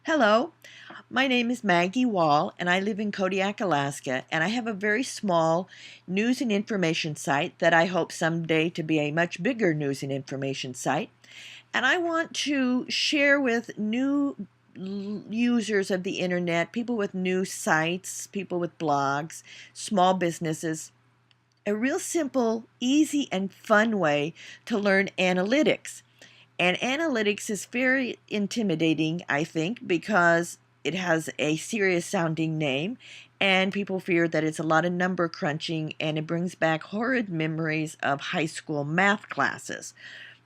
Hello, my name is Maggie Wall and I live in Kodiak, Alaska, and I have a very small news and information site that I hope someday to be a much bigger news and information site. And I want to share with new users of the internet, people with new sites, people with blogs, small businesses, a real simple, easy, and fun way to learn analytics. And analytics is very intimidating, I think, because it has a serious sounding name and people fear that it's a lot of number crunching and it brings back horrid memories of high school math classes.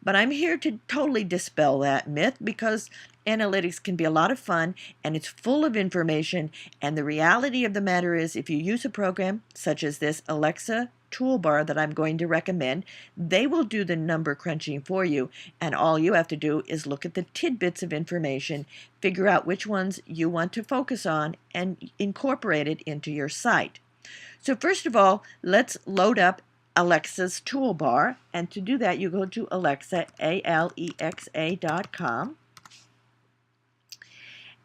But I'm here to totally dispel that myth because analytics can be a lot of fun and it's full of information. And the reality of the matter is, if you use a program such as this Alexa toolbar that I'm going to recommend, they will do the number crunching for you. And all you have to do is look at the tidbits of information, figure out which ones you want to focus on, and incorporate it into your site. So first of all, let's load up Alexa's toolbar, and to do that you go to Alexa, Alexa.com,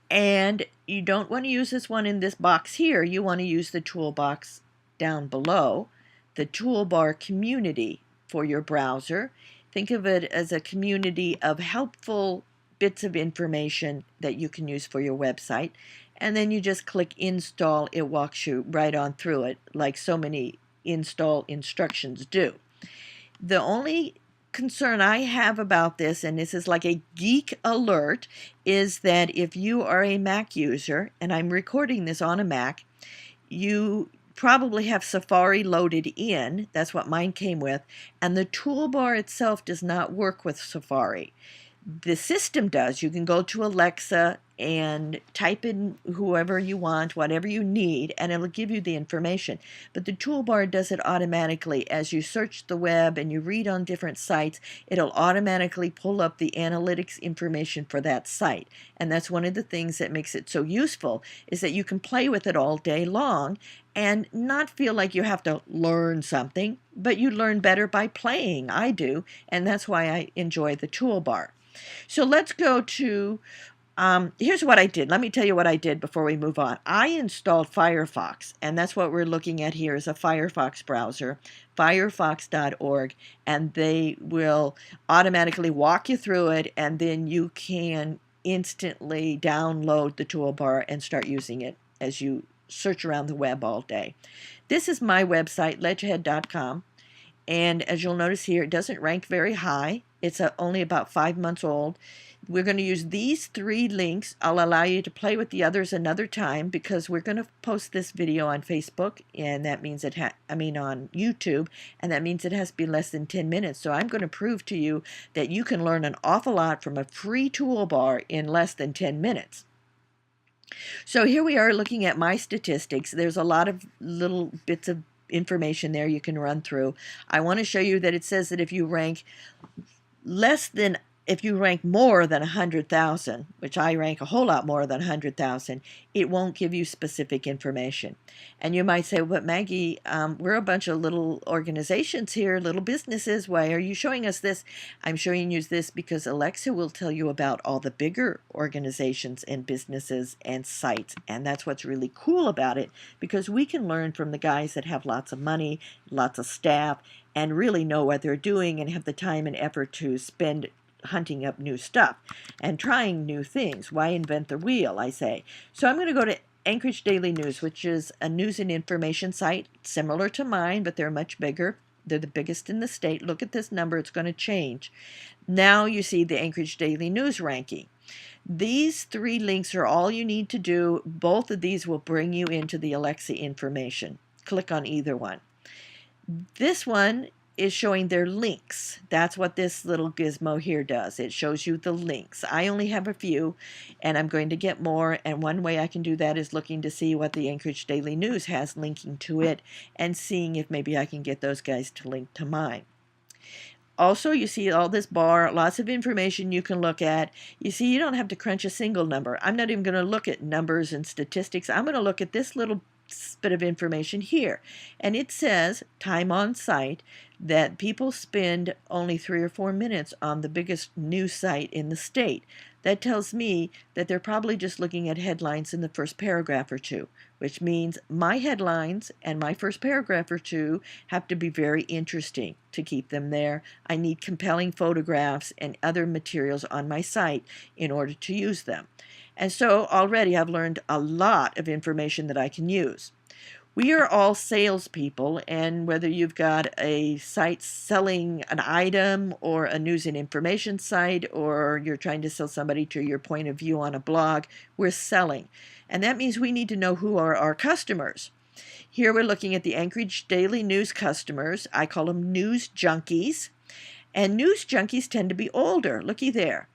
and you don't want to use this one in this box here. You want to use the toolbox down below, the toolbar community for your browser. Think of it as a community of helpful bits of information that you can use for your website, and then you just click install. It walks you right on through it like so many install instructions do. The only concern I have about this, and this is like a geek alert, is that if you are a Mac user, and I'm recording this on a Mac, you probably have Safari loaded in. That's what mine came with, and the toolbar itself does not work with Safari. The system does. You can go to Alexa and type in whoever you want, whatever you need, and it'll give you the information. But the toolbar does it automatically. As you search the web and you read on different sites, it'll automatically pull up the analytics information for that site. And that's one of the things that makes it so useful, is that you can play with it all day long and not feel like you have to learn something, but you learn better by playing. I do, and that's why I enjoy the toolbar. So let's go to, here's what I did. Let me tell you what I did before we move on. I installed Firefox, and that's what we're looking at here is a Firefox browser, firefox.org, and they will automatically walk you through it, and then you can instantly download the toolbar and start using it as you search around the web all day. This is my website, ledgerhead.com. And as you'll notice here, it doesn't rank very high. It's only about 5 months old. We're going to use these 3 links. I'll allow you to play with the others another time because we're going to post this video on Facebook, and that means on YouTube, and that means it has to be less than 10 minutes. So I'm going to prove to you that you can learn an awful lot from a free toolbar in less than 10 minutes. So here we are looking at my statistics. There's a lot of little bits of information there you can run through. I want to show you that it says that if you rank more than 100,000, which I rank a whole lot more than 100,000, it won't give you specific information. And you might say, but Maggie, we're a bunch of little organizations here, little businesses. Why are you showing us this? I'm showing you this because Alexa will tell you about all the bigger organizations and businesses and sites. And that's what's really cool about it, because we can learn from the guys that have lots of money, lots of staff, and really know what they're doing and have the time and effort to spend hunting up new stuff and trying new things. Why invent the wheel, I say. So I'm going to go to Anchorage Daily News, which is a news and information site similar to mine, but they're much bigger. They're the biggest in the state. Look at this number. It's going to change. Now you see the Anchorage Daily News ranking. These 3 links are all you need to do. Both of these will bring you into the Alexa information. Click on either one. This one is showing their links. That's what this little gizmo here does. It shows you the links. I only have a few, and I'm going to get more, and one way I can do that is looking to see what the Anchorage Daily News has linking to it and seeing if maybe I can get those guys to link to mine. Also, you see all this bar, lots of information you can look at. You see, you don't have to crunch a single number. I'm not even going to look at numbers and statistics. I'm going to look at this little bit of information here. And it says time on site, that people spend only 3 or 4 minutes on the biggest news site in the state. That tells me that they're probably just looking at headlines in the first paragraph or two, which means my headlines and my first paragraph or two have to be very interesting to keep them there. I need compelling photographs and other materials on my site in order to use them. And so already I've learned a lot of information that I can use. We are all salespeople, and whether you've got a site selling an item or a news and information site, or you're trying to sell somebody to your point of view on a blog, we're selling. And that means we need to know who are our customers. Here we're looking at the Anchorage Daily News customers. I call them news junkies. And news junkies tend to be older. Looky there.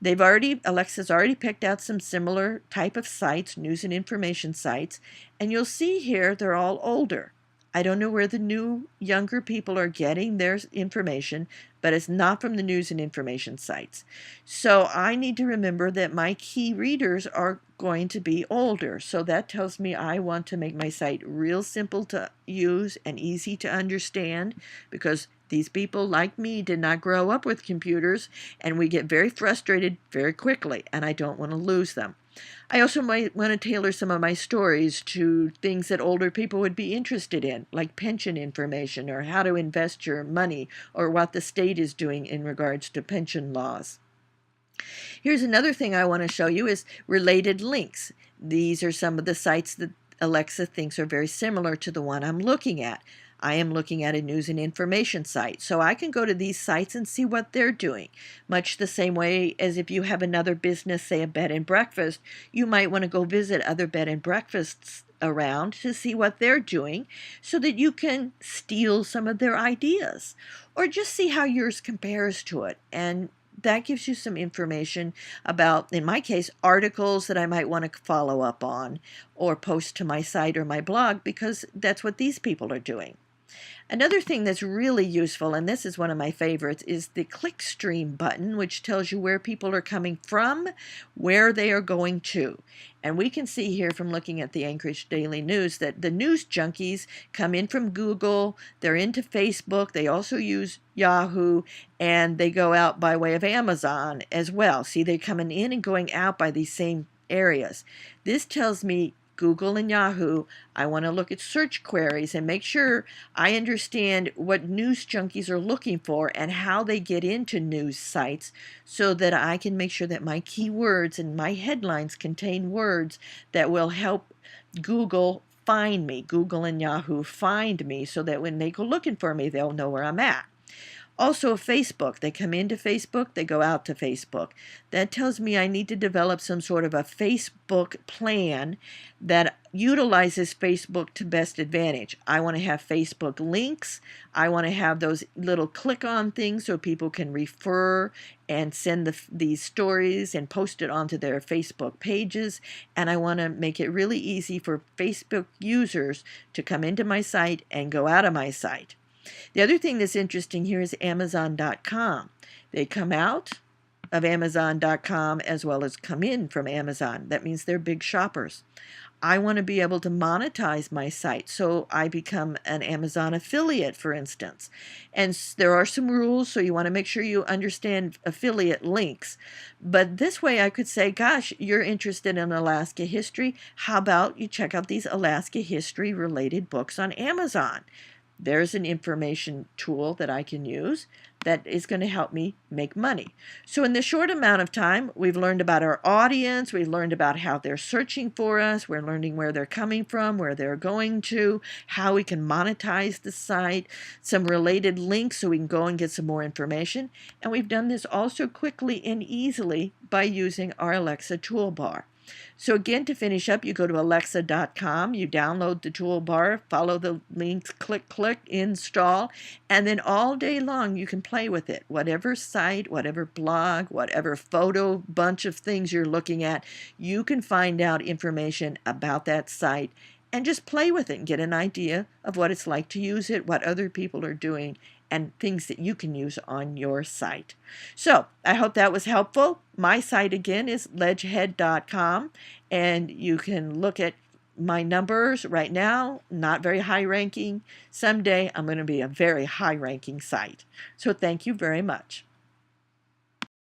Alexa's already picked out some similar type of sites, news and information sites, and you'll see here they're all older. I don't know where the new, younger people are getting their information, but it's not from the news and information sites. So I need to remember that my key readers are going to be older. So that tells me I want to make my site real simple to use and easy to understand, because these people, like me, did not grow up with computers, and we get very frustrated very quickly, and I don't want to lose them. I also might want to tailor some of my stories to things that older people would be interested in, like pension information or how to invest your money or what the state is doing in regards to pension laws. Here's another thing I want to show you is related links. These are some of the sites that Alexa thinks are very similar to the one I'm looking at. I am looking at a news and information site, so I can go to these sites and see what they're doing. Much the same way as if you have another business, say a bed and breakfast, you might want to go visit other bed and breakfasts around to see what they're doing so that you can steal some of their ideas or just see how yours compares to it. And that gives you some information about, in my case, articles that I might want to follow up on or post to my site or my blog, because that's what these people are doing. Another thing that's really useful, and this is one of my favorites, is the clickstream button, which tells you where people are coming from, where they are going to. And we can see here from looking at the Anchorage Daily News that the news junkies come in from Google, they're into Facebook, they also use Yahoo, and they go out by way of Amazon as well. See, they're coming in and going out by these same areas. This tells me Google and Yahoo, I want to look at search queries and make sure I understand what news junkies are looking for and how they get into news sites so that I can make sure that my keywords and my headlines contain words that will help Google find me, Google and Yahoo find me, so that when they go looking for me, they'll know where I'm at. Also, Facebook. They come into Facebook, they go out to Facebook. That tells me I need to develop some sort of a Facebook plan that utilizes Facebook to best advantage. I want to have Facebook links. I want to have those little click-on things so people can refer and send these stories and post it onto their Facebook pages. And I want to make it really easy for Facebook users to come into my site and go out of my site. The other thing that's interesting here is Amazon.com. They come out of Amazon.com as well as come in from Amazon. That means they're big shoppers. I want to be able to monetize my site, so I become an Amazon affiliate, for instance. And there are some rules, so you want to make sure you understand affiliate links. But this way I could say, gosh, you're interested in Alaska history. How about you check out these Alaska history related books on Amazon? There's an information tool that I can use that is going to help me make money. So in this short amount of time, we've learned about our audience, we've learned about how they're searching for us, we're learning where they're coming from, where they're going to, how we can monetize the site, some related links so we can go and get some more information. And we've done this also quickly and easily by using our Alexa toolbar. So again, to finish up, you go to alexa.com, you download the toolbar, follow the links, click, click, install, and then all day long you can play with it. Whatever site, whatever blog, whatever photo bunch of things you're looking at, you can find out information about that site and just play with it and get an idea of what it's like to use it, what other people are doing, and things that you can use on your site. So I hope that was helpful. My site again is ledgehead.com, and you can look at my numbers right now, not very high ranking. Someday I'm going to be a very high ranking site. So thank you very much.